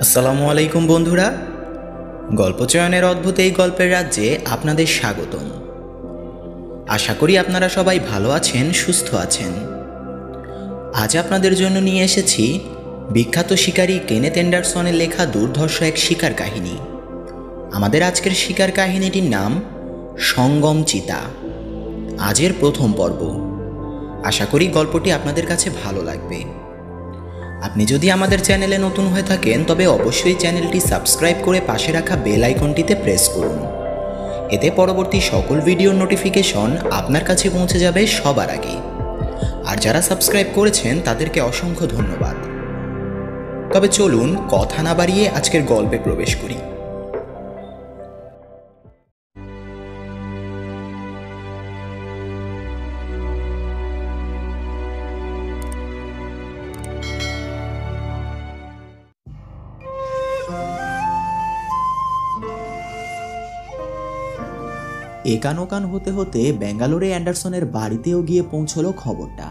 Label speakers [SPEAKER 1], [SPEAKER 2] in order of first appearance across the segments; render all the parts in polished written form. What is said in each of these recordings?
[SPEAKER 1] আসসালামু আলাইকুম বন্ধুরা, গল্প চয়নের অদ্ভুত এই গল্পের রাজ্যে আপনাদের স্বাগতম। আশা করি আপনারা সবাই ভালো আছেন, সুস্থ আছেন। আজ আপনাদের জন্য নিয়ে এসেছি বিখ্যাত শিকারী কেনেথ অ্যান্ডারসনের লেখা দুর্ধর্ষ এক শিকার কাহিনী। আমাদের আজকের শিকার কাহিনীটির নাম সঙ্গম চিতা। আজের প্রথম পর্ব। আশা করি গল্পটি আপনাদের কাছে ভালো লাগবে। আপনি যদি আমাদের চ্যানেলে নতুন হয়ে থাকেন তবে অবশ্যই চ্যানেলটি সাবস্ক্রাইব করে পাশে রাখা বেল আইকনটিতে প্রেস করুন। এতে পরবর্তী সকল ভিডিওর নোটিফিকেশন আপনার কাছে পৌঁছে যাবে সবার আগে। আর যারা সাবস্ক্রাইব করেছেন তাদেরকে অসংখ্য ধন্যবাদ। তবে চলুন কথা না বাড়িয়ে আজকের গল্পে প্রবেশ করি। একান ওকান হতে হতে ব্যাঙ্গালোরে অ্যান্ডারসনের বাড়িতেও গিয়ে পৌঁছলো খবরটা।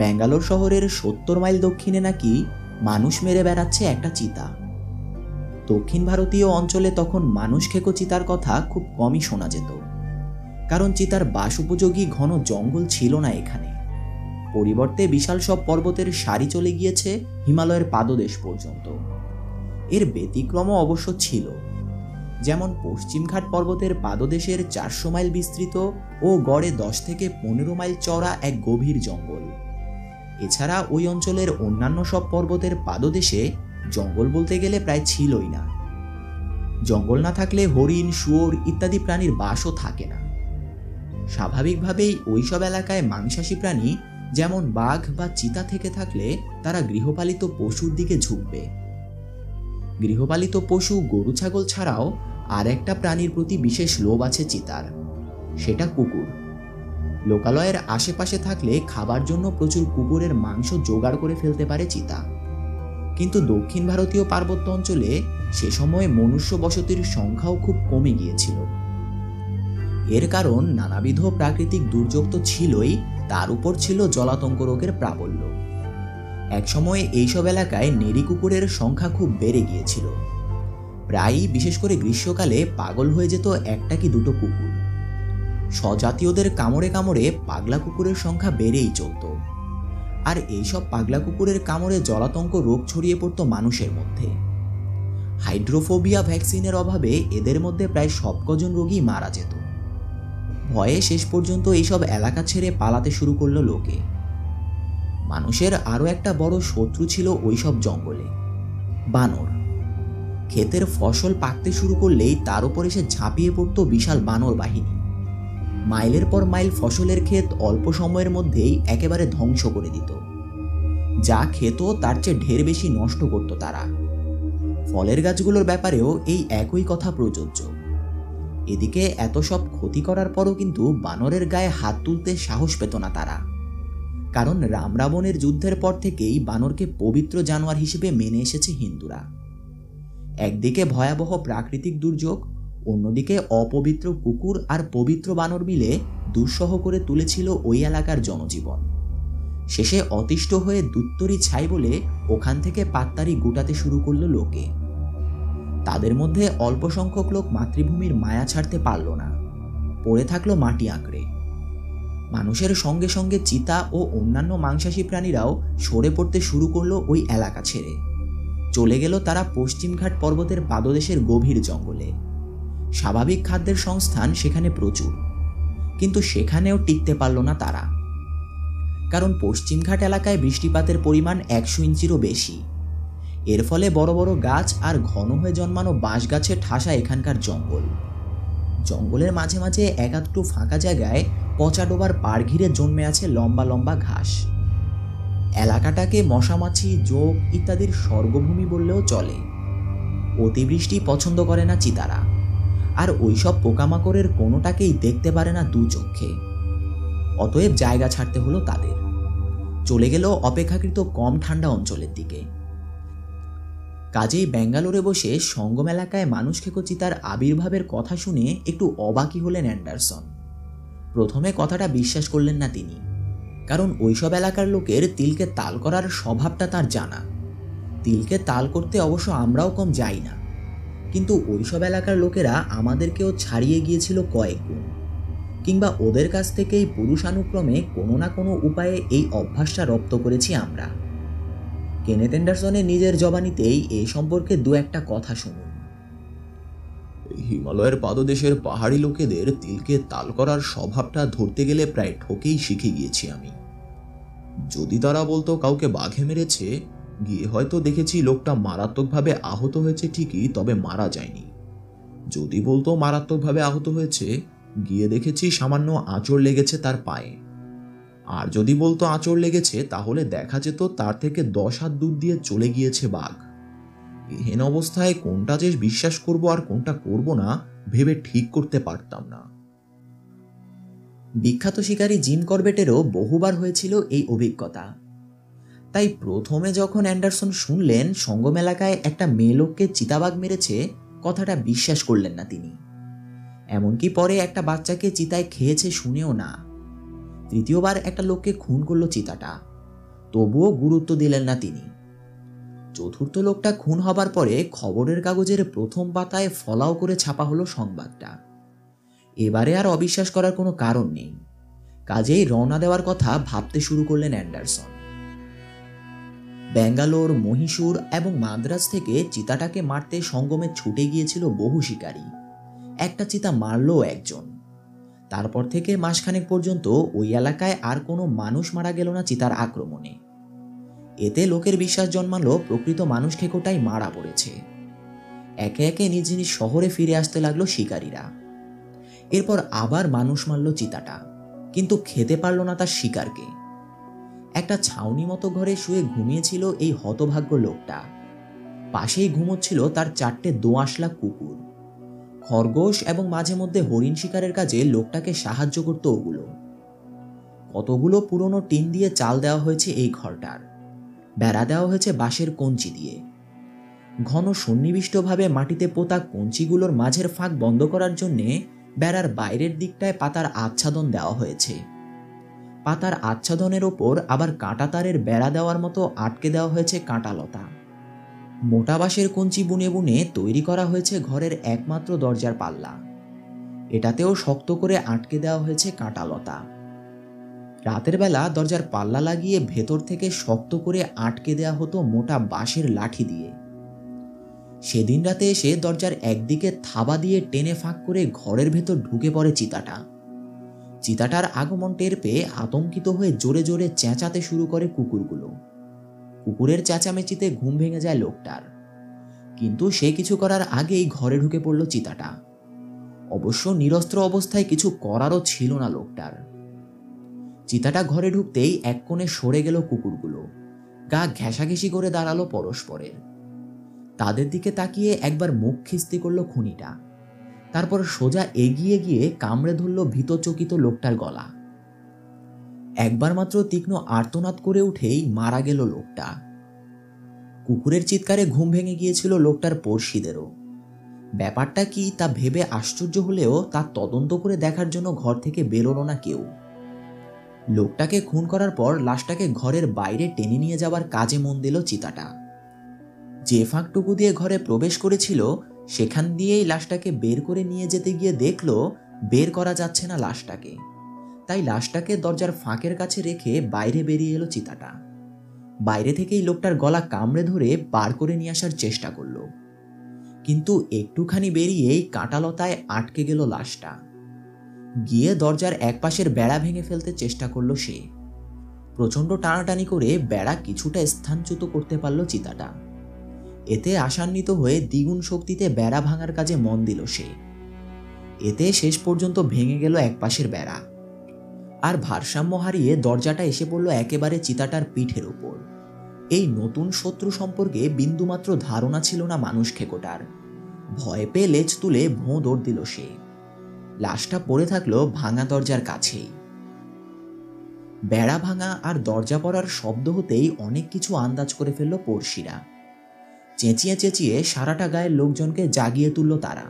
[SPEAKER 1] ব্যাঙ্গালোর শহরের ৭০ মাইল দক্ষিণে নাকি মানুষ মেরে বেড়াচ্ছে একটা চিতা। দক্ষিণ ভারতীয় অঞ্চলে তখন মানুষ খেকো চিতার কথা খুব কমই শোনা যেত, কারণ চিতার বাস উপযোগী ঘন জঙ্গল ছিল না এখানে। পরিবর্তে বিশাল সব পর্বতের সারি চলে গিয়েছে হিমালয়ের পাদদেশ পর্যন্ত। এর ব্যতিক্রমও অবশ্য ছিল, যেমন পশ্চিমঘাট পর্বতের পাদদেশের ৪০০ মাইল বিস্তৃত ও গড়ে ১০ থেকে ১৫ মাইল চওড়া এক গভীর জঙ্গল। এছাড়া ওই অঞ্চলের অন্যান্য সব পর্বতের পাদদেশে জঙ্গল বলতে গেলে প্রায় ছিলই না। জঙ্গল না থাকলে হরিণ, শুয়োর ইত্যাদি প্রাণীর বাসও থাকে না। স্বাভাবিকভাবেই ওইসব এলাকায় মাংসাশী প্রাণী যেমন বাঘ বা চিতা থেকে থাকলে তারা গৃহপালিত পশুর দিকে ঝুঁকবে। গৃহপালিত পশু গরু ছাগল ছাড়াও আর একটা প্রাণীর প্রতি বিশেষ লোভ আছে চিতার, সেটা কুকুর। লোকালয়ের আশেপাশে থাকলে খাবার জন্য প্রচুর কুকুরের মাংস জোগাড় করে ফেলতে পারে চিতা। কিন্তু দক্ষিণ ভারতীয় পার্বত্য অঞ্চলে সে সময় মনুষ্য বসতির সংখ্যাও খুব কমে গিয়েছিল। এর কারণ নানাবিধ প্রাকৃতিক দুর্যোগ তো ছিলই, তার উপর ছিল জলাতঙ্ক রোগের প্রাবল্য। একসময় এইসব এলাকায় নেড়ি কুকুরের সংখ্যা খুব বেড়ে গিয়েছিল। প্রায়ই, বিশেষ করে গ্রীষ্মকালে, পাগল হয়ে যেত একটা কি দুটো কুকুর। স্বজাতীয়দের কামড়ে কামড়ে পাগলা কুকুরের সংখ্যা বেড়েই চলত। আর এইসব পাগলা কুকুরের কামড়ে জলাতঙ্ক রোগ ছড়িয়ে পড়ত মানুষের মধ্যে। হাইড্রোফোবিয়া ভ্যাকসিনের অভাবে এদের মধ্যে প্রায় সব কজন রোগী মারা যেত। ভয়ে শেষ পর্যন্ত এইসব এলাকা ছেড়ে পালাতে শুরু করলো লোকে। মানুষের আরও একটা বড় শত্রু ছিল ওইসব জঙ্গলে, বানর। ক্ষেতের ফসল পাকতে শুরু করলেই তার উপর এসে ঝাঁপিয়ে পড়তো বিশাল বানর বাহিনী। মাইলের পর মাইল ফসলের ক্ষেত অল্প সময়ের মধ্যেই একেবারে ধ্বংস করে দিত। যা খেত তার চেয়ে ঢের বেশি নষ্ট করত তারা। ফলের গাছগুলোর ব্যাপারেও এই একই কথা প্রযোজ্য। এদিকে এত সব ক্ষতি করার পরও কিন্তু বানরের গায়ে হাত তুলতে সাহস পেত না তারা, কারণ রাম রাবণের যুদ্ধের পর থেকেই বানরকে পবিত্র জানোয়ার হিসেবে মেনে এসেছে হিন্দুরা। একদিকে ভয়াবহ প্রাকৃতিক দুর্যোগ, অন্যদিকে অপবিত্র কুকুর আর পবিত্র বানর মিলে দুঃসহ করে তুলেছিল ওই এলাকার জনজীবন। শেষে অতিষ্ঠ হয়ে দুত্তরি ছাই বলে ওখান থেকে পাত্তারি গুটাতে শুরু করলো লোকে। তাদের মধ্যে অল্প সংখ্যক লোক মাতৃভূমির মায়া ছাড়তে পারল না, পড়ে থাকলো মাটি আঁকড়ে। মানুষের সঙ্গে সঙ্গে চিতা ও অন্যান্য মাংসাশী প্রাণীরাও সরে পড়তে শুরু করলো ওই এলাকা ছেড়ে। চলে গেল তারা পশ্চিমঘাট পর্বতের পাদদেশের গভীর জঙ্গলে। স্বাভাবিক খাদ্যের সংস্থান সেখানে প্রচুর, কিন্তু সেখানেও টিকতে পারল না তারা, কারণ পশ্চিমঘাট এলাকায় বৃষ্টিপাতের পরিমাণ ১০০ ইঞ্চিরও বেশি। এর ফলে বড় বড় গাছ আর ঘন হয়ে জন্মানো বাঁশ গাছের ঠাসা এখানকার জঙ্গল। জঙ্গলের মাঝে মাঝে একাধটু ফাঁকা জায়গায় পচা ডোবার পাড় ঘিরে জন্মে আছে লম্বা লম্বা ঘাস। এলাকাটাকে মশামাছি, জোঁক ইত্যাদির স্বর্গভূমি বললেও চলে। অতিবৃষ্টি পছন্দ করে না চিতারা, আর ওইসব পোকামাকড়ের কোনোটাকেই দেখতে পারে না দু চক্ষে। অতএব জায়গা ছাড়তে হলো তাদের। চলে গেল অপেক্ষাকৃত কম ঠান্ডা অঞ্চলের দিকে। কাজেই ব্যাঙ্গালোরে বসে সঙ্গম এলাকায় মানুষ খেকো চিতার আবির্ভাবের কথা শুনে একটু অবাকই হলেন অ্যান্ডারসন। প্রথমে কথাটা বিশ্বাস করলেন না তিনি, কারণ ওইসব এলাকার লোকের তিলকে তাল করার স্বভাবটা তার জানা। তিলকে তাল করতে অবশ্য আমরাও কম যাই না, কিন্তু ওইসব এলাকার লোকেরা আমাদেরকেও ছাড়িয়ে গিয়েছিল কয়েক গুণ, কিংবা ওদের কাছ থেকেই পুরুষানুক্রমে কোনো না কোনো উপায়ে এই অভ্যাসটা রপ্ত করেছি আমরা। কেনেথ অ্যান্ডারসনের নিজের জবানিতেই এই সম্পর্কে দু একটা কথা শুনুন।
[SPEAKER 2] হিমালয়ের পাদদেশের পাহাড়ি লোকেদের তিলকে তাল করার স্বভাবটা ধরতে গেলে প্রায় ঠকেই শিখে গিয়েছি আমি। যদি তারা বলতো কাউকে বাঘে মেরেছে, গিয়ে হয়তো দেখেছি লোকটা মারাত্মকভাবে আহত হয়েছে ঠিকই, তবে মারা যায়নি। যদি বলতো মারাত্মকভাবে আহত হয়েছে, গিয়ে দেখেছি সামান্য আঁচড় লেগেছে তার পায়ে। আর যদি বলতো আঁচড় লেগেছে, তাহলে দেখা যেত তার থেকে 10 হাত দূর দিয়ে চলে গিয়েছে বাঘ। এহেন অবস্থায় কোনটা যে বিশ্বাস করব আর কোনটা করব না ভেবে ঠিক করতে পারতাম না।
[SPEAKER 1] বিখ্যাত শিকারী জিম করবেটেরও বহুবার হয়েছিল এই অভিজ্ঞতা। তাই প্রথমে যখন অ্যান্ডারসন শুনলেন সঙ্গম এলাকায় একটা মেয়ে লোককে চিতাবাঘ মেরেছে, কথাটা বিশ্বাস করলেন না তিনি। এমনকি পরে একটা বাচ্চাকে চিতায় খেয়েছে শুনেও না। তৃতীয়বার একটা লোককে খুন করলো চিতাটা, তবুও গুরুত্ব দিলেন না তিনি। চতুর্থ লোকটা খুন হবার পরে খবরের কাগজের প্রথম পাতায় ফলাও করে ছাপা হলো সংবাদটা। এবারে আর অবিশ্বাস করার কোনো কারণ নেই, কাজেই রওনা দেওয়ার কথা ভাবতে শুরু করলেন অ্যান্ডারসন। ব্যাঙ্গালোর, মহীশূর এবং মাদ্রাজ থেকে চিতাটাকে মারতে সঙ্গমে ছুটে গিয়েছিল বহু শিকারী। একটা চিতা মারলো একজন। তারপর থেকে মাসখানেক পর্যন্ত ওই এলাকায় আর কোনো মানুষ মারা গেল না চিতার আক্রমণে। এতে লোকের বিশ্বাস জন্মালো প্রকৃত মানুষ খেকোটাই মারা পড়েছে। একে একে নিজ নিজ শহরে ফিরে আসতে লাগলো শিকারীরা। এরপর আবার মানুষ মারল চিতাটা, কিন্তু খেতে পারল না তার শিকারকে। একটা ছাউনি মতো ঘরে শুয়ে ঘুমিয়েছিল এই হতভাগ্য লোকটা। পাশেই ঘুমোচ্ছিল তার 4টে দোআঁশলা কুকুর। খরগোশ এবং মাঝে মধ্যে হরিণ শিকারের কাজে লোকটাকে সাহায্য করত ওগুলো। কতগুলো পুরনো টিন দিয়ে চাল দেওয়া হয়েছে এই ঘরটার। বেড়া দেওয়া হয়েছে বাঁশের কঞ্চি দিয়ে। ঘন সন্নিবিষ্টভাবে মাটিতে পোতা কঞ্চিগুলোর মাঝের ফাঁক বন্ধ করার জন্যে বেড়ার বাইরের দিকটায় পাতার আচ্ছাদন দেওয়া হয়েছে। পাতার আচ্ছাদনের ওপর আবার কাঁটা তারের বেড়া দেওয়ার মতো আটকে দেওয়া হয়েছে কাঁটালতা। মোটা বাঁশের কঞ্চি বুনে বুনে তৈরি করা হয়েছে ঘরের একমাত্র দরজার পাল্লা। এটাতেও শক্ত করে আটকে দেওয়া হয়েছে কাঁটালতা। রাতের বেলা দরজার পাল্লা লাগিয়ে ভেতর থেকে শক্ত করে আটকে দেওয়া হতো মোটা বাঁশের লাঠি দিয়ে। সেদিন রাতে এসে দরজার একদিকে থাবা দিয়ে টেনে ফাঁক করে ঘরের ভেতর ঢুকে পড়ে চিতাটা। চিতাটার আগমন টের পেয়ে আতঙ্কিত হয়ে জোরে জোরে চেঁচাতে শুরু করে কুকুরগুলো। কুকুরের চেঁচামেচিতে ঘুম ভেঙে যায় লোকটার, কিন্তু সে কিছু করার আগেই ঘরে ঢুকে পড়ল চিতাটা। অবশ্য নিরস্ত্র অবস্থায় কিছু করারও ছিল না লোকটার। চিতাটা ঘরে ঢুকতেই এক কোণে সরে গেল কুকুরগুলো, গা ঘেঁষাঘেঁষি করে দাঁড়ালো পরস্পরের। তাদের দিকে তাকিয়ে একবার মুখ খিস্তি করলো খুনিটা, তারপর সোজা এগিয়ে গিয়ে কামড়ে ধরল ভীতচকিত লোকটার গলা। একবার মাত্র তীক্ষ্ণ আর্তনাদ করে উঠেই মারা গেল লোকটা। কুকুরের চিৎকারে ঘুম ভেঙে গিয়েছিল লোকটার পড়শিদেরও। ব্যাপারটা কি তা ভেবে আশ্চর্য হলেও তা তদন্ত করে দেখার জন্য ঘর থেকে বেরোলো না কেউ। লোকটাকে খুন করার পর লাশটাকে ঘরের বাইরে টেনে নিয়ে যাওয়ার কাজে মন দিল চিতাটা। যে ফাঁকটুকু দিয়ে ঘরে প্রবেশ করেছিল সেখান দিয়েই লাশটাকে বের করে নিয়ে যেতে গিয়ে দেখল বের করা যাচ্ছে না লাশটাকে। তাই লাশটাকে দরজার ফাঁকের কাছে রেখে বাইরে বেরিয়ে এলো চিতাটা। বাইরে থেকেই লোকটার গলা কামড়ে ধরে বার করে নিয়ে আসার চেষ্টা করলো, কিন্তু একটুখানি বেরিয়েই কাঁটালতায় আটকে গেল লাশটা। গিয়ে দরজার একপাশের বেড়া ভেঙে ফেলতে চেষ্টা করলো সে। প্রচণ্ড টানাটানি করে বেড়া কিছুটা স্থানচ্যুত করতে পারল চিতাটা। এতে আশান্বিত হয়ে দ্বিগুণ শক্তিতে বেড়া ভাঙার কাজে মন দিল সে। এতে শেষ পর্যন্ত ভেঙে গেল একপাশের বেড়া, আর ভারসাম্য হারিয়ে দরজাটা এসে পড়ল একেবারে চিতাটার পিঠের উপর। এই নতুন শত্রু সম্পর্কে বিন্দুমাত্র ধারণা ছিল না মানুষ খেকোটার। ভয় পেয়ে লেজ তুলে ভোঁ দৌড় দিল সে। লাশটা পড়ে থাকলো ভাঙা দরজার কাছেই। বেড়া ভাঙা আর দরজা পড়ার শব্দ হতেই অনেক কিছু আন্দাজ করে ফেলল পড়শিরা। চেঁচিয়ে চেঁচিয়ে সারাটা গায়ের লোকজনকে জাগিয়ে তুলল তারা।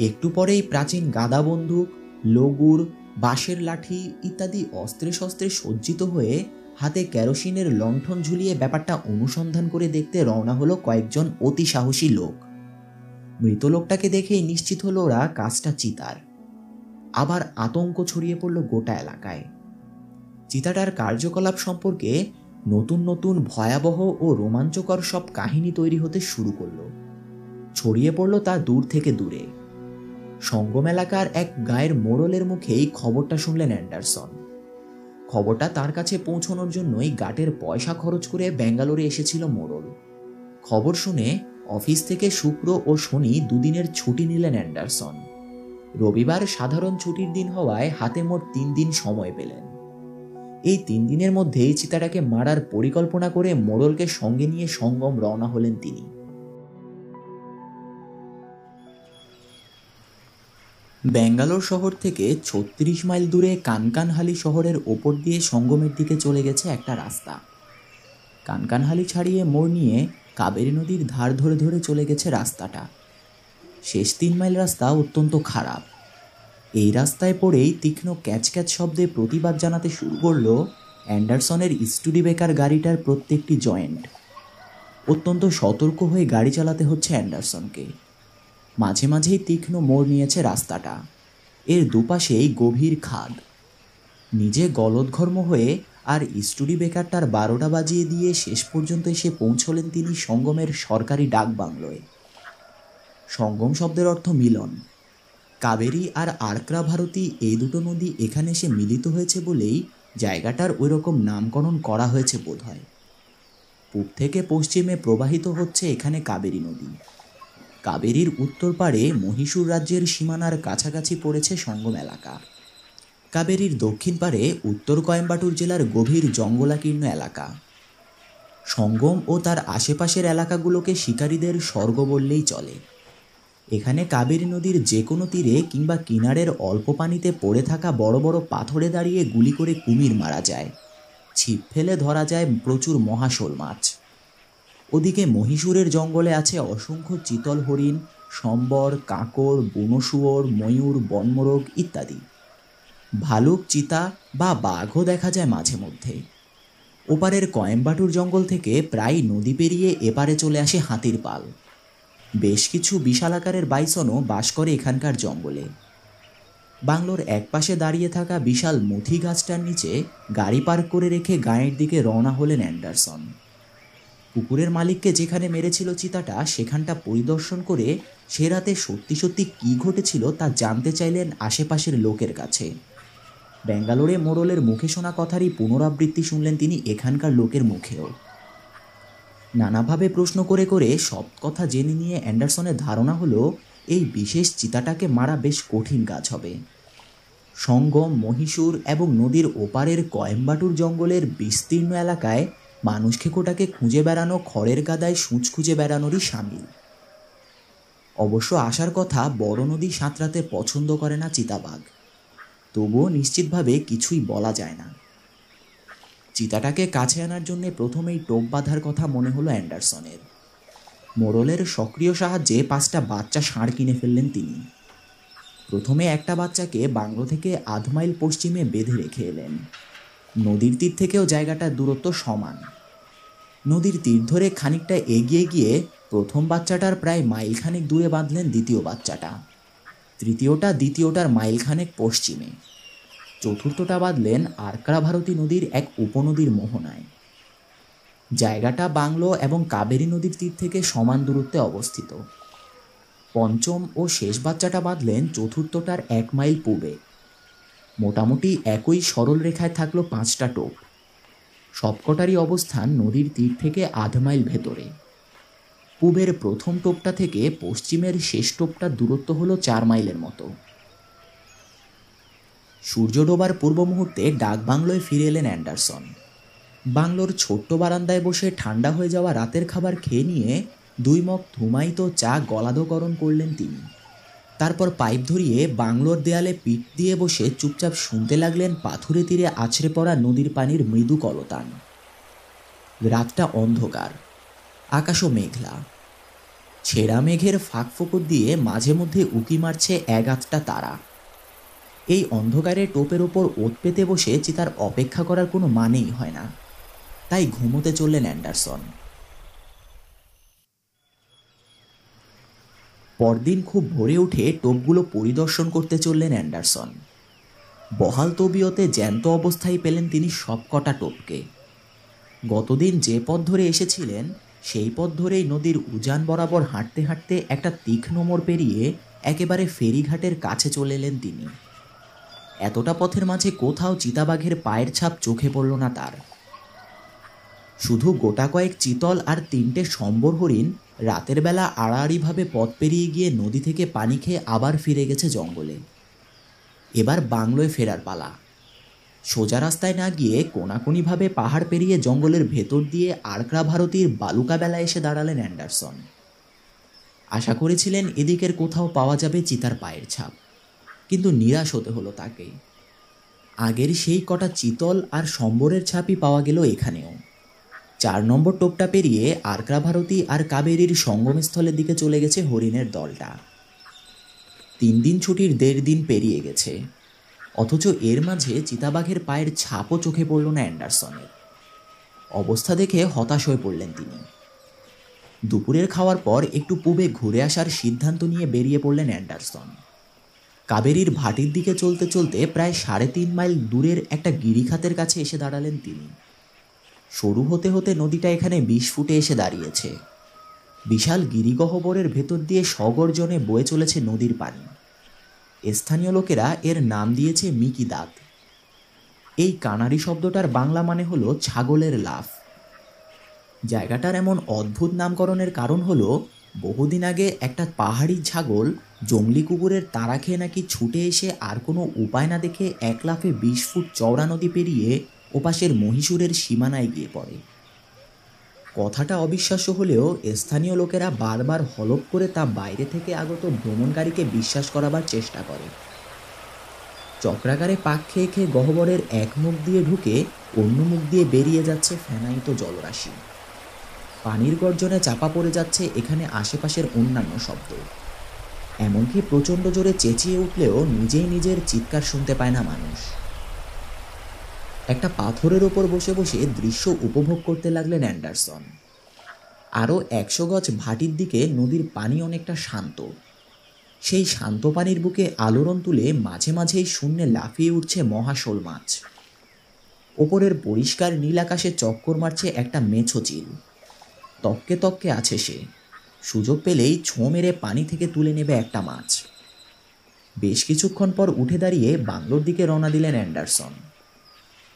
[SPEAKER 1] একটু পরেই প্রাচীন গাদা বন্দুক, লগুর, বাঁশের লাঠি ইত্যাদি অস্ত্রে শস্ত্রে সজ্জিত হয়ে হাতে কেরোসিনের লণ্ঠন ঝুলিয়ে ব্যাপারটা অনুসন্ধান করে দেখতে রওনা হলো কয়েকজন অতি সাহসী লোক। মৃত লোকটাকে দেখেই নিশ্চিত হলো ওরা কাজটা চিতার। আবার আতঙ্ক ছড়িয়ে পড়ল গোটা এলাকায়। চিতাটার কার্যকলাপ সম্পর্কে নতুন নতুন ভয়াবহ ও রোমাঞ্চকর সব কাহিনী তৈরি হতে শুরু করলো। ছড়িয়ে পড়ল তা দূর থেকে দূরে। সঙ্গম এলাকার এক গায়ের মোড়লের মুখেই খবরটা শুনলেন অ্যান্ডারসন। খবরটা তার কাছে পৌঁছানোর জন্যই গাটের পয়সা খরচ করে ব্যাঙ্গালোরে এসেছিল মোড়ল। খবর শুনে অফিস থেকে শুক্র ও শনি দুদিনের ছুটি নিলেন অ্যান্ডারসন। রবিবার সাধারণ ছুটির দিন হওয়ায় হাতে মোট 3 দিন সময় পেলেন। এই 3 দিনের মধ্যেই চিতাটাকে মারার পরিকল্পনা করে মোড়লকে সঙ্গে নিয়ে সঙ্গম রওনা হলেন তিনি। ব্যাঙ্গালোর শহর থেকে 36 মাইল দূরে কানকানহালি শহরের ওপর দিয়ে সঙ্গমের দিকে চলে গেছে একটা রাস্তা। কানকানহালি ছাড়িয়ে মোড় নিয়ে কাবেরী নদীর ধার ধরে ধরে চলে গেছে রাস্তাটা। শেষ 3 মাইল রাস্তা অত্যন্ত খারাপ। এই রাস্তায় পড়েই তীক্ষ্ণ ক্যাচ ক্যাচ শব্দে প্রতিবাদ জানাতে শুরু করলো অ্যান্ডারসনের স্টুডিবেকার গাড়িটার প্রত্যেকটি জয়েন্ট। অত্যন্ত সতর্ক হয়ে গাড়ি চালাতে হচ্ছে অ্যান্ডারসনকে। মাঝে মাঝেই তীক্ষ্ণ মোড় নিয়েছে রাস্তাটা। এর দুপাশেই গভীর খাদ। নিজে গলদঘর্ম হয়ে আর স্টুডিবেকারটার 12টা বাজিয়ে দিয়ে শেষ পর্যন্ত এসে পৌঁছলেন তিনি সঙ্গমের সরকারি ডাক বাংলোয়। সঙ্গম শব্দের অর্থ মিলন। কাবেরী আর আর্করা ভারতী এই দুটো নদী এখানে এসে মিলিত হয়েছে বলেই জায়গাটার ওই রকম নামকরণ করা হয়েছে বোধহয়। পূব থেকে পশ্চিমে প্রবাহিত হচ্ছে এখানে কাবেরী নদী। কাবেরীর উত্তর পাড়ে মহীশূর রাজ্যের সীমানার কাছাকাছি পড়েছে সঙ্গম এলাকা। কাবেরীর দক্ষিণ পাড়ে উত্তর কোয়েম্বাটুর জেলার গভীর জঙ্গলাকীর্ণ এলাকা। সঙ্গম ও তার আশেপাশের এলাকাগুলোকে শিকারীদের স্বর্গ বললেই চলে। এখানে কাবেরী নদীর যে কোনো তীরে কিংবা কিনারের অল্প পানিতে পড়ে থাকা বড় বড় পাথরে দাঁড়িয়ে গুলি করে কুমির মারা যায়। ছিপ ফেলে ধরা যায় প্রচুর মহাশোল মাছ। ওদিকে মহীশূরের জঙ্গলে আছে অসংখ্য চিতল হরিণ, সম্বর, কাঁকড়, বুনো শুয়োর, ময়ূর, বনমোরগ ইত্যাদি। ভালুক, চিতা বা বাঘও দেখা যায় মাঝে মধ্যে। ওপারের কোয়েম্বাটুর জঙ্গল থেকে প্রায় নদী পেরিয়ে এপারে চলে আসে হাতির পাল। বেশ কিছু বিশাল আকারের বাইসনও বাস করে এখানকার জঙ্গলে। বাংলোর একপাশে দাঁড়িয়ে থাকা বিশাল মথি গাছটার নিচে গাড়ি পার্ক করে রেখে গাঁয়ের দিকে রওনা হলেন অ্যান্ডারসন। পুকুরের মালিককে যেখানে মেরেছিল চিতাটা সেখানটা পরিদর্শন করে সে রাতে সত্যি সত্যি কী ঘটেছিল তা জানতে চাইলেন আশেপাশের লোকের কাছে। ব্যাঙ্গালোরে মোড়লের মুখে শোনা কথারই পুনরাবৃত্তি শুনলেন তিনি এখানকার লোকের মুখেও। নানাভাবে প্রশ্ন করে করে সব কথা জেনে নিয়ে অ্যান্ডারসনের ধারণা হলো এই বিশেষ চিতাটাকে মারা বেশ কঠিন কাজ হবে। সঙ্গম, মহীশূর এবং নদীর ওপারের কোয়েম্বাটুর জঙ্গলের বিস্তীর্ণ এলাকায় মানুষ খেকোটাকে খুঁজে বেড়ানো খড়ের গাদায় সূঁচ খুঁজে বেড়ানোরই সামিল। অবশ্য আসার কথা বড় নদী সাঁতরাতে পছন্দ করে না চিতাবাঘ, তবুও নিশ্চিতভাবে কিছুই বলা যায় না। চিতাটাকে কাছে আনার জন্য প্রথমেই টোপ বাঁধার কথা মনে হলো অ্যান্ডারসনের। মোড়লের সক্রিয় সাহায্যে 5টা বাচ্চা ষাঁড় কিনে ফেললেন তিনি। প্রথমে একটা বাচ্চাকে বাংলো থেকে 1/2 মাইল পশ্চিমে বেঁধে রেখে এলেন। নদীর তীর থেকেও জায়গাটার দূরত্ব সমান। নদীর তীর ধরে খানিকটা এগিয়ে গিয়ে প্রথম বাচ্চাটার প্রায় মাইলখানেক দূরে বাঁধলেন দ্বিতীয় বাচ্চাটা। তৃতীয়টা দ্বিতীয়টার মাইলখানেক পশ্চিমে। চতুর্থটা বাঁধলেন আর্করা ভারতী নদীর এক উপনদীর মোহনায়। জায়গাটা বাংলো এবং কাবেরী নদীর তীর থেকে সমান দূরত্বে অবস্থিত। পঞ্চম ও শেষ বাচ্চাটা বাঁধলেন চতুর্থটার 1 মাইল পূবে। মোটামুটি একই সরল রেখায় থাকলো 5টা টোপ। সবকটারই অবস্থান নদীর তীর থেকে 1/2 মাইল ভেতরে। পূবের প্রথম টোপটা থেকে পশ্চিমের শেষ টোপটার দূরত্ব হলো 4 মাইলের মতো। সূর্য ডোবার পূর্ব মুহূর্তে ডাক বাংলোয় ফিরে এলেন অ্যান্ডারসন। বাংলোর ছোট্ট বারান্দায় বসে ঠান্ডা হয়ে যাওয়া রাতের খাবার খেয়ে নিয়ে 2 মগ ধুমায়িত চা গলাধঃকরণ করলেন তিনি। তারপর পাইপ ধরিয়ে বাংলোর দেয়ালে পিঠ দিয়ে বসে চুপচাপ শুনতে লাগলেন পাথুরে তীরে আছড়ে পড়া নদীর পানির মৃদু কলতান। রাতটা অন্ধকার, আকাশও মেঘলা। ছেঁড়া মেঘের ফাঁক ফোকর দিয়ে মাঝে মধ্যে উঁকি মারছে 1-8টা তারা। এই অন্ধকারে টোপের ওপর ওত পেতে বসে চিতার অপেক্ষা করার কোনো মানেই হয় না। তাই ঘুমোতে চললেন অ্যান্ডারসন। পরদিন খুব ভোরে উঠে টোপগুলো পরিদর্শন করতে চললেন অ্যান্ডারসন। বহাল তবিয়তে জ্যান্ত অবস্থায় পেলেন তিনি সবকটা টোপকে। গতদিন যে পথ ধরে এসেছিলেন সেই পথ ধরেই নদীর উজান বরাবর হাঁটতে হাঁটতে একটা তীক্ষ্ণ মোড় পেরিয়ে একেবারে ফেরিঘাটের কাছে চলে এলেন তিনি। এতটা পথের মাঝে কোথাও চিতাবাঘের পায়ের ছাপ চোখে পড়ল না তার। শুধু গোটা কয়েক চিতল আর 3টে সম্বর হরিণ রাতের বেলা আড়াআড়িভাবে পথ পেরিয়ে গিয়ে নদী থেকে পানি খেয়ে আবার ফিরে গেছে জঙ্গলে। এবার বাংলোয় ফেরার পালা। সোজা রাস্তায় না গিয়ে কোনাকুনিভাবে পাহাড় পেরিয়ে জঙ্গলের ভেতর দিয়ে আরকরা ভারতীর বালুকা বেলা এসে দাঁড়ালেন অ্যান্ডারসন। আশা করেছিলেন এদিকের কোথাও পাওয়া যাবে চিতার পায়ের ছাপ, কিন্তু নিরাশ হতে হলো তাকে। আগের সেই কটা চিতল আর সম্বরের ছাপই পাওয়া গেল এখানেও। 4 নম্বর টোপটা পেরিয়ে আরকরা ভারতী আর কাবেরীর সঙ্গমস্থলের দিকে চলে গেছে হরিণের দলটা। 3 দিন ছুটির 1.5 দিন পেরিয়ে গেছে, অথচ এর মাঝে চিতাবাঘের পায়ের ছাপও চোখে পড়ল না অ্যান্ডারসনের। অবস্থা দেখে হতাশ হয়ে পড়লেন তিনি। দুপুরের খাওয়ার পর একটু পূবে ঘুরে আসার সিদ্ধান্ত নিয়ে বেরিয়ে পড়লেন অ্যান্ডারসন। কাবেরীর ভাটির দিকে চলতে চলতে প্রায় 3.5 মাইল দূরের একটা গিরিখাতের কাছে এসে দাঁড়ালেন তিনি। শুরু হতে হতে নদীটা এখানে 20 ফুটে এসে দাঁড়িয়েছে। বিশাল গিরিগহ্বরের ভেতর দিয়ে সগর্জনে বয়ে চলেছে নদীর পানি। স্থানীয় লোকেরা এর নাম দিয়েছে মিকি দাঁত। এই কানারি শব্দটার বাংলা মানে হলো ছাগলের লাফ। জায়গাটার এমন অদ্ভুত নামকরণের কারণ হলো বহুদিন আগে একটা পাহাড়ি ছাগল জংলি কুকুরের তাড়া খেয়ে নাকি ছুটে এসে আর কোনো উপায় না দেখে এক লাফে 20 ফুট চওড়া নদী পেরিয়ে ওপাশের মহীশূরের সীমানায় গিয়ে পড়ে। কথাটা অবিশ্বাস্য হলেও স্থানীয় লোকেরা বারবার হলপ করে তা বাইরে থেকে আগত ভ্রমণকারীকে বিশ্বাস করাবার চেষ্টা করে। চক্রাকারে পাক খেয়ে খেয়ে গহ্বরের এক মুখ দিয়ে ঢুকে অন্য মুখ দিয়ে বেরিয়ে যাচ্ছে ফেনায়িত জলরাশি। পানির গর্জনে চাপা পড়ে যাচ্ছে এখানে আশেপাশের অন্যান্য শব্দ। এমনকি প্রচণ্ড জোরে চেঁচিয়ে উঠলেও নিজেই নিজের চিৎকার শুনতে পায় না মানুষ। একটা পাথরের ওপর বসে বসে দৃশ্য উপভোগ করতে লাগলেন অ্যান্ডারসন। আরও 100 গজ ভাটির দিকে নদীর পানি অনেকটা শান্ত। সেই শান্ত পানির বুকে আলোড়ন তুলে মাঝে মাঝেই শূন্যে লাফিয়ে উঠছে মহাশোল মাছ। ওপরের পরিষ্কার নীল আকাশে চক্কর মারছে একটা মেছো চিল। তককে তককে আছে সে, সুযোগ পেলেই ছোঁ মেরে পানি থেকে তুলে নেবে একটা মাছ। বেশ কিছুক্ষণ পর উঠে দাঁড়িয়ে বাংলোর দিকে রওনা দিলেন অ্যান্ডারসন।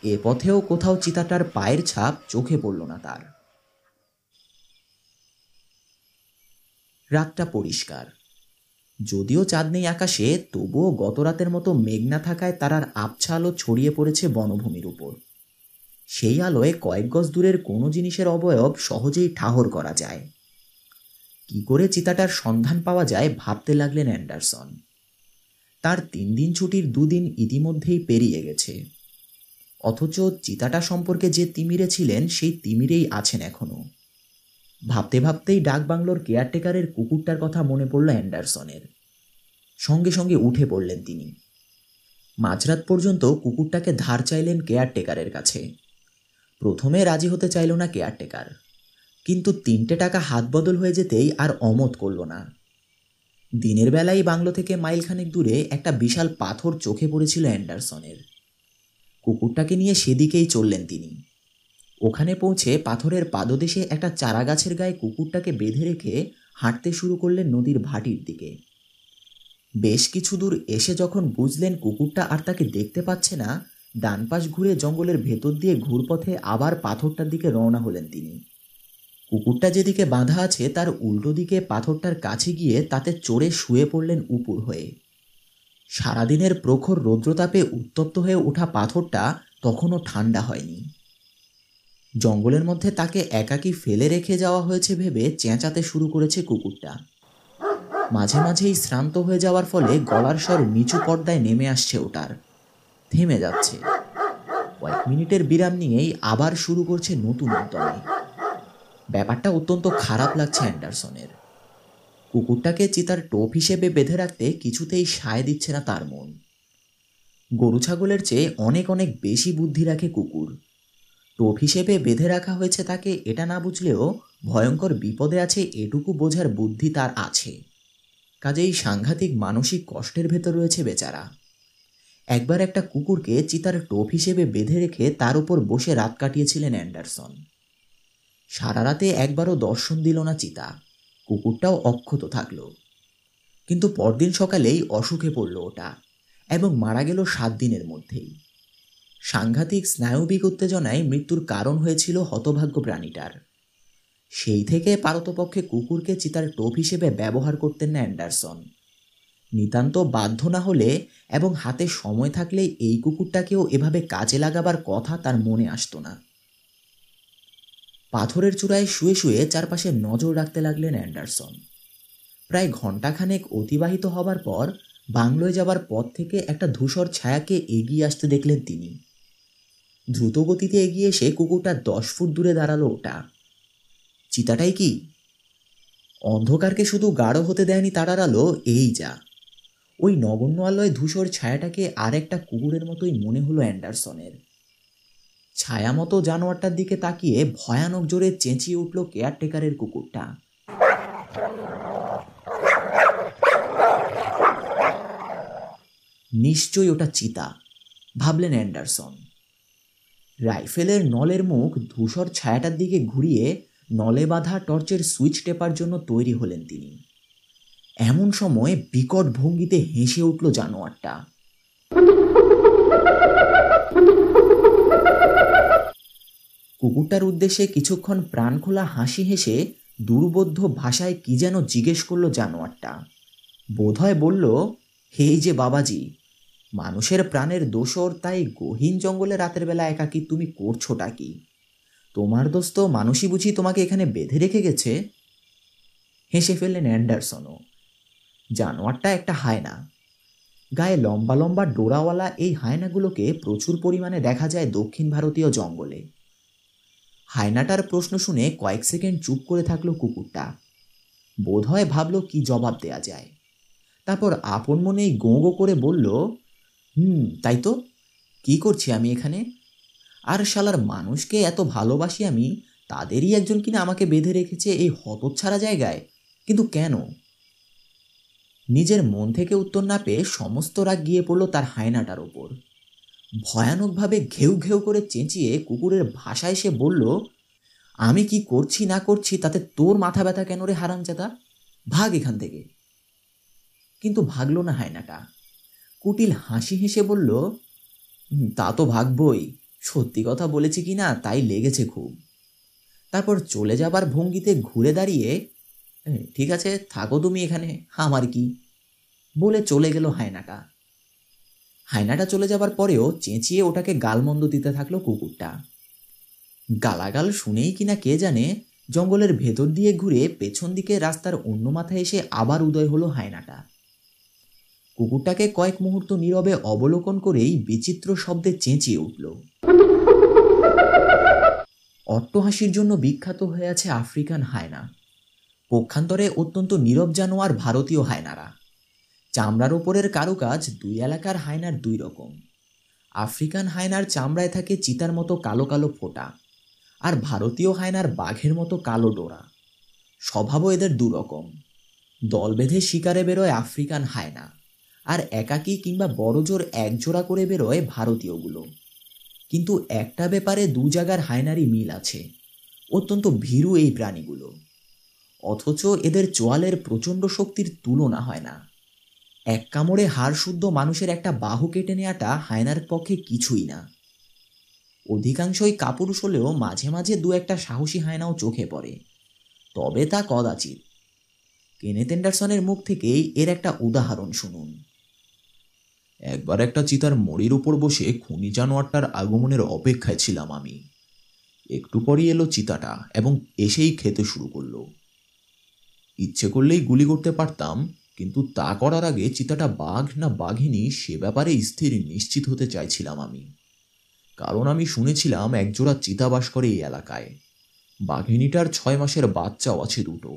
[SPEAKER 1] এ পথেও কোথাও চিতাটার পায়ের ছাপ চোখে পড়ল না তার। রাতটা পরিষ্কার, যদিও চাঁদ নেই আকাশে, তবুও গত রাতের মতো মেঘ না থাকায় তারার আবছা আলো ছড়িয়ে পড়েছে বনভূমির উপর। সেই আলোয় কয়েক গজ দূরের কোনো জিনিসের অবয়ব সহজেই ঠাহর করা যায়। কি করে চিতাটার সন্ধান পাওয়া যায় ভাবতে লাগলেন অ্যান্ডারসন। তার 3 দিন ছুটির 2 দিন ইতিমধ্যেই পেরিয়ে গেছে, অথচ চিতাটা সম্পর্কে যে তিমিরে ছিলেন সেই তিমিরেই আছেন এখনো। ভাবতে ভাবতেই ডাকবাংলোর কেয়ারটেকারের কুকুরটার কথা মনে পড়ল অ্যান্ডারসনের। সঙ্গে সঙ্গে উঠে পড়লেন তিনি। মাঝরাত পর্যন্ত কুকুরটাকে ধার চাইলেন কেয়ারটেকারের কাছে। প্রথমে রাজি হতে চাইল না কেয়ারটেকার, কিন্তু 3টে টাকা হাত বদল হয়ে যেতেই আর অমত করল না। দিনের বেলায় বাংলো থেকে মাইলখানেক দূরে একটা বিশাল পাথর চোখে পড়েছিল অ্যান্ডারসনের। কুকুরটাকে নিয়ে সেদিকেই চললেন তিনি। ওখানে পৌঁছে পাথরের পাদদেশে একটা চারা গাছের গায়ে কুকুরটাকে বেঁধে রেখে হাঁটতে শুরু করলেন নদীর ভাটির দিকে। বেশ কিছু দূর এসে যখন বুঝলেন কুকুরটা আর তাকে দেখতে পাচ্ছে না, ডান পাশ ঘুরে জঙ্গলের ভেতর দিয়ে ঘুরপথে আবার পাথরটার দিকে রওনা হলেন তিনি। কুকুরটা যেদিকে বাঁধা আছে তার উল্টো দিকে পাথরটার কাছে গিয়ে তাতে চড়ে শুয়ে পড়লেন উপুর হয়ে। সারাদিনের প্রখর রৌদ্রতাপে উত্তপ্ত হয়ে ওঠা পাথরটা তখনও ঠান্ডা হয়নি। জঙ্গলের মধ্যে তাকে একাকী ফেলে রেখে যাওয়া হয়েছে ভেবে চেঁচাতে শুরু করেছে কুকুরটা। মাঝে মাঝেই শ্রান্ত হয়ে যাওয়ার ফলে গলার স্বর নিচু পর্দায় নেমে আসছে ওটার, থেমে যাচ্ছে। কয়েক মিনিটের বিরাম নিয়েই আবার শুরু করছে নতুন উদ্যমে। ব্যাপারটা অত্যন্ত খারাপ লাগছে অ্যান্ডারসনের। কুকুরটাকে চিতার টোপ হিসেবে বেঁধে রাখতে কিছুতেই সায় দিচ্ছে না তার মন। গরু ছাগলের চেয়ে অনেক অনেক বেশি বুদ্ধি রাখে কুকুর। টোপ হিসেবে বেঁধে রাখা হয়েছে তাকে, এটা না বুঝলেও ভয়ঙ্কর বিপদে আছে এটুকু বোঝার বুদ্ধি তার আছে। কাজেই সাংঘাতিক মানসিক কষ্টের ভেতর রয়েছে বেচারা। একবার একটা কুকুরকে চিতার টোপ হিসেবে বেঁধে রেখে তার উপর বসে রাত কাটিয়েছিলেন অ্যান্ডারসন। সারা রাতে একবারও দর্শন দিল না চিতা, কুকুরটাও অক্ষত থাকল। কিন্তু পরদিন সকালেই অসুখে পড়ল ওটা এবং মারা গেল 7 দিনের মধ্যেই। সাংঘাতিক স্নায়বিক উত্তেজনায় মৃত্যুর কারণ হয়েছিল হতভাগ্য প্রাণীটার। সেই থেকে পারতপক্ষে কুকুরকে চিতার টোপ হিসেবে ব্যবহার করতেন না অ্যান্ডারসন। নিতান্ত বাধ্য না হলে এবং হাতে সময় থাকলেই এই কুকুরটাকেও এভাবে কাজে লাগাবার কথা তার মনে আসতো না। পাথরের চূড়ায় শুয়ে শুয়ে চারপাশে নজর রাখতে লাগলেন অ্যান্ডারসন। প্রায় ঘণ্টাখানেক অতিবাহিত হবার পর বাংলোয় যাবার পথ থেকে একটা ধূসর ছায়াকে এগিয়ে আসতে দেখলেন তিনি। দ্রুত গতিতে এগিয়ে এসে কুকুরটা 10 ফুট দূরে দাঁড়ালো ওটা। চিতাটাই কি? অন্ধকারকে শুধু গাঢ় হতে দেয়নি তারার আলো, এই যা। ওই নগণ্য আলোয় ধূসর ছায়াটাকে আর একটা কুকুরের মতোই মনে হলো অ্যান্ডারসনের। ছায়া মতো জানোয়ারটার দিকে তাকিয়ে ভয়ানক জোরে চেঁচিয়ে উঠল কেয়ারটেকারের কুকুরটা। নিশ্চয়ই ওটা চিতা, ভাবলেন অ্যান্ডারসন। রাইফেলের নলের মুখ ধূসর ছায়াটার দিকে ঘুরিয়ে নলে বাঁধা টর্চের সুইচ টেপার জন্য তৈরি হলেন তিনি। এমন সময় বিকট ভঙ্গিতে হেসে উঠল জানোয়ারটা। কুকুরটার উদ্দেশ্যে কিছুক্ষণ প্রাণখোলা হাসি হেসে দুর্বোধ্য ভাষায় কি যেন জিজ্ঞেস করল জানোয়ারটা। বোধহয় বলল, এই যে বাবাজি, মানুষের প্রাণের দোসর, তাই গহীন জঙ্গলে রাতের বেলা একাকী তুমি করছোটা কি? তোমার দোস্ত মানুষই বুঝি তোমাকে এখানে বেঁধে রেখে গেছে? হেসে ফেললেন অ্যান্ডারসনও। জানোয়ারটা একটা হায়না। গায়ে লম্বা লম্বা ডোরাওয়ালা এই হায়নাগুলোকে প্রচুর পরিমাণে দেখা যায় দক্ষিণ ভারতীয় জঙ্গলে। হায়নাটার প্রশ্ন শুনে কয়েক সেকেন্ড চুপ করে থাকলো কুকুরটা। বোধহয় ভাবল কি জবাব দেয়া যায়। তারপর আপন মনেই গোঁ গো করে বলল, তাই তো, কি করছি আমি এখানে? আর শালার মানুষকে এত ভালোবাসি আমি, তাদেরই একজন কিনা আমাকে বেঁধে রেখেছে এই হতচ্ছাড়া জায়গায়। কিন্তু কেন? নিজের মন থেকে উত্তর না পেয়ে সমস্ত রাগ গিয়ে পড়ল তার হায়নাটার ওপর। ভয়ানকভাবে ঘেউ ঘেউ করে চেঁচিয়ে কুকুরের ভাষায় সে বলল, আমি কি করছি না করছি তাতে তোর মাথা ব্যথা কেন রে হারামজাদা? ভাগ এখান থেকে। কিন্তু ভাগল না হায়নাটা। কুটিল হাসি হেসে বলল, তা তো ভাগবই, সত্যি কথা বলেছি কিনা তাই লেগেছে খুব। তারপর চলে যাবার ভঙ্গিতে ঘুরে দাঁড়িয়ে, ঠিক আছে থাকো তুমি এখানে, আমার কি, বলে চলে গেল হায়নাটা। হায়নাটা চলে যাবার পরেও চেঁচিয়ে ওটাকে গালমন্দ দিতে থাকলো কুকুরটা। গালাগাল শুনেই কিনা কে জানে জঙ্গলের ভেতর দিয়ে ঘুরে পেছন দিকে রাস্তার অন্য মাথায় এসে আবার উদয় হলো হায়নাটা। কুকুরটাকে কয়েক মুহূর্ত নীরবে অবলোকন করেই বিচিত্র শব্দে চেঁচিয়ে উঠল। অট্টহাসির জন্য বিখ্যাত হয়ে আছে আফ্রিকান হায়না। পক্ষান্তরে অত্যন্ত নীরব জানোয়ার ভারতীয় হায়নারা। চামড়ার ওপরের কারুকাজ দুই এলাকার হায়নার দুই রকম। আফ্রিকান হায়নার চামড়ায় থাকে চিতার মতো কালো কালো ফোঁটা, আর ভারতীয় হায়নার বাঘের মতো কালো ডোরা। স্বভাবও এদের দুরকম। দল বেঁধে শিকারে বেরোয় আফ্রিকান হায়না, আর একাকী কিংবা বড়জোর একজোড়া করে বেরোয় ভারতীয়গুলো। কিন্তু একটা ব্যাপারে দু জায়গার হায়নারই মিল আছে, অত্যন্ত ভীরু এই প্রাণীগুলো। অথচ এদের চোয়ালের প্রচণ্ড শক্তির তুলনা হয় না। এক কামড়ে হাড় শুদ্ধ মানুষের একটা বাহু কেটে নেওয়াটা হায়নার পক্ষে কিছুই না। অধিকাংশই কাপুরুষ হলেও মাঝে মাঝে দু একটা সাহসী হায়নাও চোখে পড়ে, তবে তা কদাচিৎ। কেনেথ অ্যান্ডারসনের মুখ থেকেই এর একটা উদাহরণ শুনুন।
[SPEAKER 2] একবার একটা চিতার মরির উপর বসে খুনি জানোয়ারটার আগমনের অপেক্ষায় ছিলাম আমি। একটু পরই এলো চিতাটা এবং এসেই খেতে শুরু করলো। ইচ্ছে করলেই গুলি করতে পারতাম, কিন্তু তা করার আগে চিতাটা বাঘ না বাঘিনী সে ব্যাপারে স্থির নিশ্চিত হতে চাইছিলাম আমি। কারণ আমি শুনেছিলাম একজোড়া চিতা বাস করে এই এলাকায়। বাঘিনীটার 6 মাসের বাচ্চাও আছে দুটো।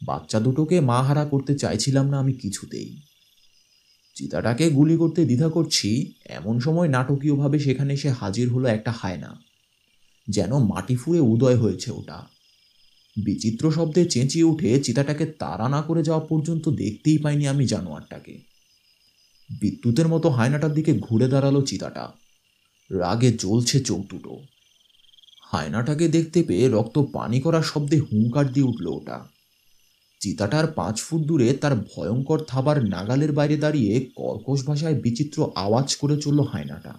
[SPEAKER 2] বাচ্চা দুটোকে মা হারা করতে চাইছিলাম না আমি কিছুতেই। চিতাটাকে গুলি করতে দ্বিধা করছি, এমন সময় নাটকীয়ভাবে সেখানে এসে হাজির হলো একটা হায়না। যেন মাটি ফুঁড়ে উদয় হয়েছে ওটা। বিচিত্র শব্দে চেঁচিয়ে উঠে চিতাটাকে তাড়া না করে যাওয়া পর্যন্ত দেখতেই পাইনি আমি জানোয়ারটাকে। বিদ্যুতের মতো হায়নাটার দিকে ঘুরে দাঁড়ালো চিতাটা। রাগে জ্বলছে চোখ দুটো। হায়নাটাকে দেখতে পেয়ে রক্ত পানি করার শব্দে হুঙ্কার দিয়ে উঠল ওটা। চিতাটার 5 ফুট দূরে তার ভয়ঙ্কর থাবার নাগালের বাইরে দাঁড়িয়ে কর্কশ ভাষায় বিচিত্র আওয়াজ করে চলল হায়নাটা।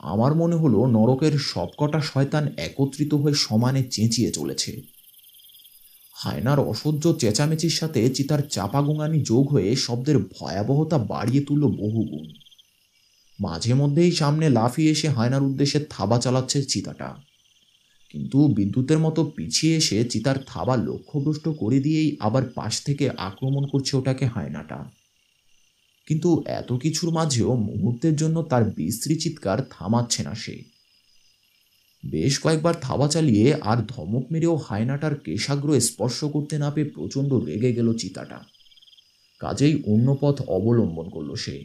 [SPEAKER 2] আমার মনে হলো নরকের সবকটা শয়তান একত্রিত হয়ে সমানে চেঁচিয়ে চলেছে। হায়নার অসহ্য চেঁচামেচির সাথে চিতার চাপা গোঙানি যোগ হয়ে শব্দের ভয়াবহতা বাড়িয়ে তুলল বহুগুণ। মাঝে মধ্যেই সামনে লাফিয়ে এসে হায়নার উদ্দেশ্যে থাবা চালাচ্ছে চিতাটা, কিন্তু বিদ্যুতের মতো পিছিয়ে এসে চিতার থাবা লক্ষ্যভ্রষ্ট করে দিয়েই আবার পাশ থেকে আক্রমণ করছে ওটাকে হায়নাটা। কিন্তু এত কিছুর মাঝেও মুহূর্তের জন্য তার বিশ্রী চিৎকার থামাচ্ছে না সে। বেশ কয়েকবার থাবা চালিয়ে আর ধমক মেরেও হায়নাটার কেশাগ্র স্পর্শ করতে না পেয়ে প্রচণ্ড রেগে গেল চিতাটা। কাজেই অন্য পথ অবলম্বন করল সে।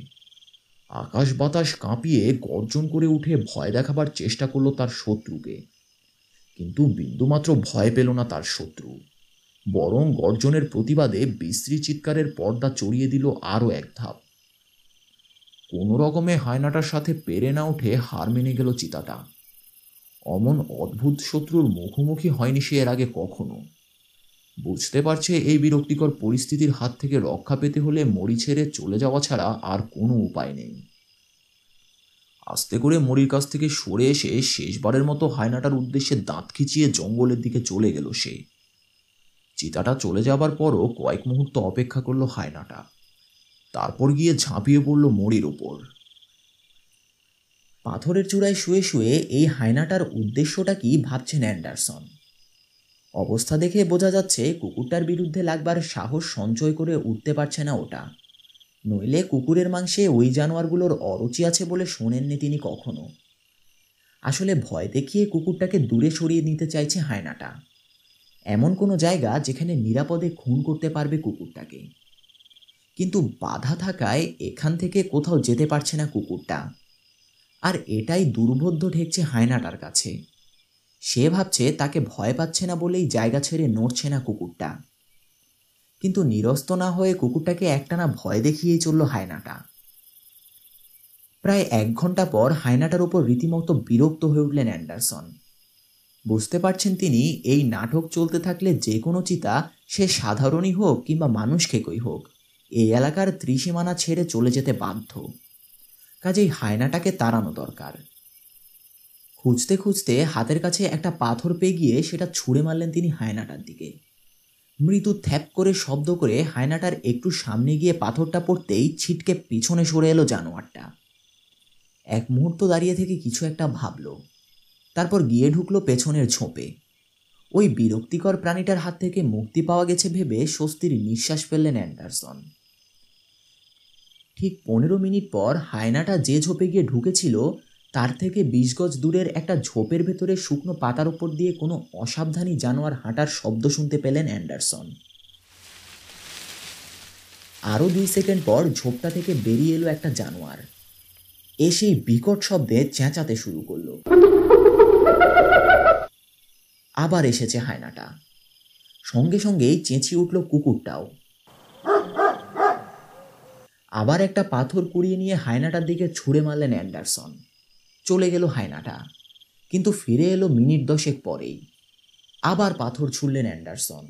[SPEAKER 2] আকাশ বাতাস কাঁপিয়ে গর্জন করে উঠে ভয় দেখাবার চেষ্টা করলো তার শত্রুকে, কিন্তু বিন্দুমাত্র ভয় পেল না তার শত্রু, বরং গর্জনের প্রতিবাদে বিশ্রী চিৎকারের পর্দা চড়িয়ে দিল আরও এক ধাপ। কোনো রকমে হায়নাটার সাথে পেরে না উঠে হার মেনে গেল চিতাটা। অমন অদ্ভুত শত্রুর মুখোমুখি হয়নি সে এর আগে কখনো। বুঝতে পারছে এই বিরক্তিকর পরিস্থিতির হাত থেকে রক্ষা পেতে হলে মরি ছেড়ে চলে যাওয়া ছাড়া আর কোনো উপায় নেই। আস্তে করে মরির কাছ থেকে সরে এসে শেষবারের মতো হায়নাটার উদ্দেশ্যে দাঁত খিচিয়ে জঙ্গলের দিকে চলে গেল সে। চিতাটা চলে যাবার পরও কয়েক মুহূর্ত অপেক্ষা করলো হায়নাটা, তারপর গিয়ে ঝাঁপিয়ে পড়ল মরির ওপর।
[SPEAKER 1] পাথরের চূড়ায় শুয়ে শুয়ে এই হায়নাটার উদ্দেশ্যটা কি ভাবছেন অ্যান্ডারসন। অবস্থা দেখে বোঝা যাচ্ছে কুকুরটার বিরুদ্ধে লাগবার সাহস সঞ্চয় করে উঠতে পারছে না ওটা। নইলে কুকুরের মাংসে ওই জানোয়ারগুলোর অরুচি আছে বলে শোনেননি তিনি কখনো। আসলে ভয় দেখিয়ে কুকুরটাকে দূরে সরিয়ে নিতে চাইছে হায়নাটা, এমন কোনো জায়গা যেখানে নিরাপদে খুন করতে পারবে কুকুরটাকে। কিন্তু বাধা থাকায় এখান থেকে কোথাও যেতে পারছে না কুকুরটা। আর এটাই দুর্বোধ্য ঠেকছে হায়নাটার কাছে। সে ভাবছে তাকে ভয় পাচ্ছে না বলেই জায়গা ছেড়ে নড়ছে না কুকুরটা, কিন্তু নিরস্ত না হয়ে কুকুরটাকে একটানা ভয় দেখিয়েই চলল হায়নাটা। প্রায় 1 ঘন্টা পর হায়নাটার উপর রীতিমতো বিরক্ত হয়ে উঠলেন অ্যান্ডারসন। বুঝতে পারছেন তিনি এই নাটক চলতে থাকলে যে কোনো চিতা, সে সাধারণই হোক কিংবা মানুষ খেকোই হোক, এই এলাকার ত্রিসীমানা ছেড়ে চলে যেতে বাধ্য। কাজেই হায়নাটাকে তাড়ানো দরকার। খুঁজতে খুঁজতে হাতের কাছে একটা পাথর পেয়ে গিয়ে সেটা ছুঁড়ে মারলেন তিনি হায়নাটার দিকে। মৃদু থ্যাপ করে শব্দ করে হায়নাটার একটু সামনে গিয়ে পাথরটা পড়তেই ছিটকে পিছনে সরে এলো জানোয়ারটা। 1 মুহূর্ত দাঁড়িয়ে থেকে কিছু একটা ভাবল, তারপর গিয়ে ঢুকলো পেছনের ঝোপে। ওই বিরক্তিকর প্রাণীটার হাত থেকে মুক্তি পাওয়া গেছে ভেবে স্বস্তির নিঃশ্বাস ফেললেন অ্যান্ডারসন। ঠিক 15 মিনিট পর হায়নাটা যে ঝোপে গিয়ে ঢুকেছিল তার থেকে 20 গজ দূরের একটা ঝোপের ভেতরে শুকনো পাতার উপর দিয়ে কোনো অসাবধানী জানোয়ার হাঁটার শব্দ শুনতে পেলেন অ্যান্ডারসন। আরও 2 সেকেন্ড পর ঝোপটা থেকে বেরিয়ে এলো একটা জানোয়ার। এসেই বিকট শব্দে চেঁচাতে শুরু করলো। আবার এসেছে হায়নাটা। সঙ্গে সঙ্গেই চেঁচিয়ে উঠল কুকুরটাও। আবার একটা পাথর কুড়িয়ে নিয়ে হায়নাটার দিকে ছুঁড়ে মারলেন অ্যান্ডারসন। চলে গেল হায়নাটা, কিন্তু ফিরে এলো মিনিট 10 পরেই। আবার পাথর ছুঁড়লেন অ্যান্ডারসন।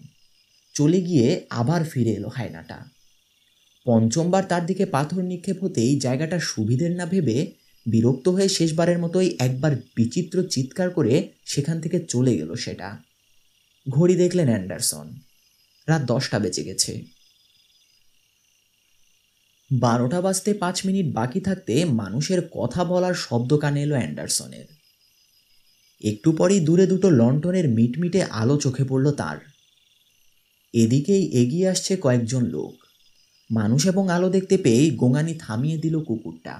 [SPEAKER 1] চলে গিয়ে আবার ফিরে এলো হায়নাটা। পঞ্চমবার তার দিকে পাথর নিক্ষেপ হতেই জায়গাটা সুবিধের না ভেবে বিরক্ত হয়ে শেষবারের মতোই একবার বিচিত্র চিৎকার করে সেখান থেকে চলে গেল সেটা। ঘড়ি দেখলেন অ্যান্ডারসন, রাত 10টা বেজে গেছে। 12টা বাজতে 5 মিনিট বাকি থাকতে মানুষের কথা বলার শব্দ কানে এলো অ্যান্ডারসনের। একটু পরেই দূরে দুটো লণ্ঠনের মিটমিটে আলো চোখে পড়ল তার। এদিকেই এগিয়ে আসছে কয়েকজন লোক। মানুষ এবং আলো দেখতে পেয়েই গোঙানি থামিয়ে দিল কুকুরটা।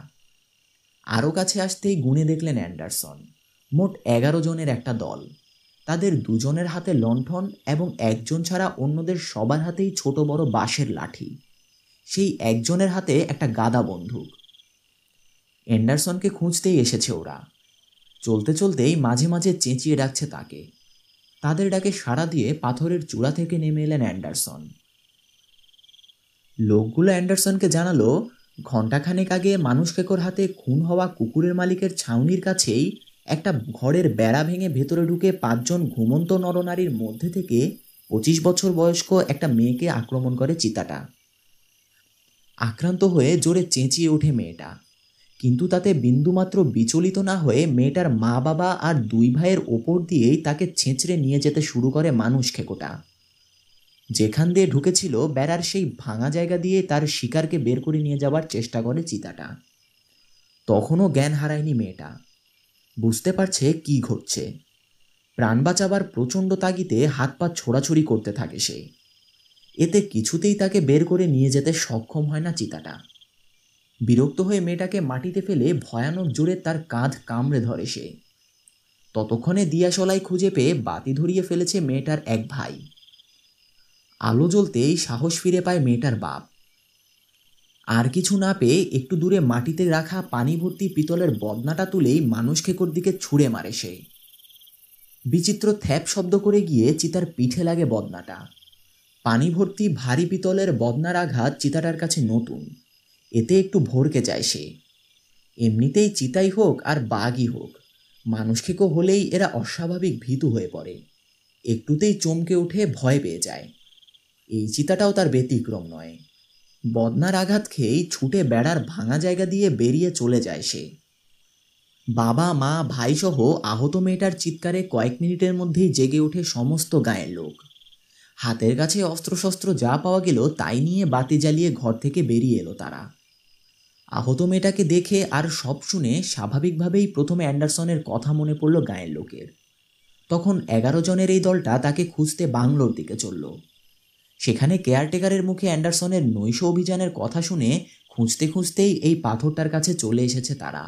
[SPEAKER 1] আরও কাছে আসতেই গুনে দেখলেন অ্যান্ডারসন মোট 11 জনের একটা দল। তাদের 2 জনের হাতে লণ্ঠন এবং একজন ছাড়া অন্যদের সবার হাতেই ছোট বড় বাঁশের লাঠি। সেই একজনের হাতে একটা গাদা বন্দুক। অ্যান্ডারসনকে খুঁজতেই এসেছে ওরা। চলতে চলতেই মাঝে মাঝে চেঁচিয়ে ডাকছে তাকে। তাদের ডাকে সাড়া দিয়ে পাথরের চূড়া থেকে নেমে এলেন অ্যান্ডারসন। লোকগুলো অ্যান্ডারসনকে জানালো, ঘণ্টাখানেক আগে মানুষ কেকোর হাতে খুন হওয়া কুকুরের মালিকের ছাউনির কাছেই একটা ঘরের বেড়া ভেঙে ভেতরে ঢুকে 5 জন ঘুমন্ত নরনারীর মধ্যে থেকে 25 বছর বয়স্ক একটা মেয়েকে আক্রমণ করে চিতাটা। আক্রান্ত হয়ে জোরে চেঁচিয়ে ওঠে মেয়েটা, কিন্তু তাতে বিন্দুমাত্র বিচলিত না হয়ে মেয়েটার মা বাবা আর 2 ভাইয়ের ওপর দিয়েই তাকে ছেঁচড়ে নিয়ে যেতে শুরু করে মানুষ খেকোটা। যেখান দিয়ে ঢুকেছিল বেড়ার সেই ভাঙা জায়গা দিয়ে তার শিকারকে বের করে নিয়ে যাওয়ার চেষ্টা করে চিতাটা। তখনও জ্ঞান হারায়নি মেয়েটা, বুঝতে পারছে কি ঘটছে। প্রাণ বাঁচাবার প্রচণ্ড তাগিদে হাত পা ছোড়াছুড়ি করতে থাকে সে। এতে কিছুতেই তাকে বের করে নিয়ে যেতে সক্ষম হয় না চিতাটা। বিরক্ত হয়ে মেয়েটাকে মাটিতে ফেলে ভয়ানক জোরে তার কাঁধ কামড়ে ধরে সে। ততক্ষণে দিয়াশলাই খুঁজে পেয়ে বাতি ধরিয়ে ফেলেছে মেয়েটার এক ভাই। আলো জ্বলতেই সাহস ফিরে পায় মেয়েটার বাপ। আর কিছু না পেয়ে একটু দূরে মাটিতে রাখা পানি ভর্তি পিতলের বদনাটা তুলেই মানুষ খেকোর দিকে ছুঁড়ে মারে সে। বিচিত্র থ্যাপ শব্দ করে গিয়ে চিতার পিঠে লাগে বদনাটা। পানি ভর্তি ভারী পিতলের বদনার আঘাত চিতাটার কাছে নতুন, এতে একটু ভরকে যায় সে। এমনিতেই চিতাই হোক আর বাঘই হোক, মানুষ খেকো হলেই এরা অস্বাভাবিক ভীতু হয়ে পড়ে, একটুতেই চমকে উঠে ভয় পেয়ে যায়। এই চিতাটাও তার ব্যতিক্রম নয়। বদনার আঘাত খেয়েই ছুটে বেড়ার ভাঙা জায়গা দিয়ে বেরিয়ে চলে যায় সে। বাবা মা ভাইসহ আহত মেয়েটার চিৎকারে কয়েক মিনিটের মধ্যেই জেগে ওঠে সমস্ত গাঁয়ের লোক। হাতের কাছে অস্ত্রশস্ত্র যা পাওয়া গেল তাই নিয়ে বাতি জ্বালিয়ে ঘর থেকে বেরিয়ে এলো তারা। আহত মেয়েটাকে দেখে আর সব শুনে স্বাভাবিকভাবেই প্রথমে অ্যান্ডারসনের কথা মনে পড়ল গাঁয়ের লোকের। তখন 11 জনের এই দলটা তাকে খুঁজতে বাংলোর দিকে চলল। সেখানে কেয়ারটেকারের মুখে অ্যান্ডারসনের নৈশ অভিযানের কথা শুনে খুঁজতে খুঁজতেই এই পাথরটার কাছে চলে এসেছে তারা।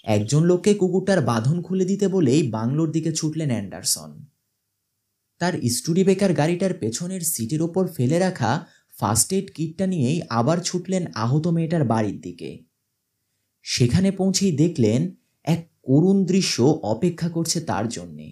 [SPEAKER 1] একজন লোককে কুকুরটার বাঁধন খুলে দিতে বলেই বাংলোর দিকে ছুটলেন অ্যান্ডারসন। তার স্টুডিবেকার গাড়িটার পেছনের সিটের ওপর ফেলে রাখা ফার্স্ট এইড কিটটা নিয়েই আবার ছুটলেন আহত মেয়েটার বাড়ির দিকে। সেখানে পৌঁছেই দেখলেন এক করুণ দৃশ্য অপেক্ষা করছে তার জন্যে।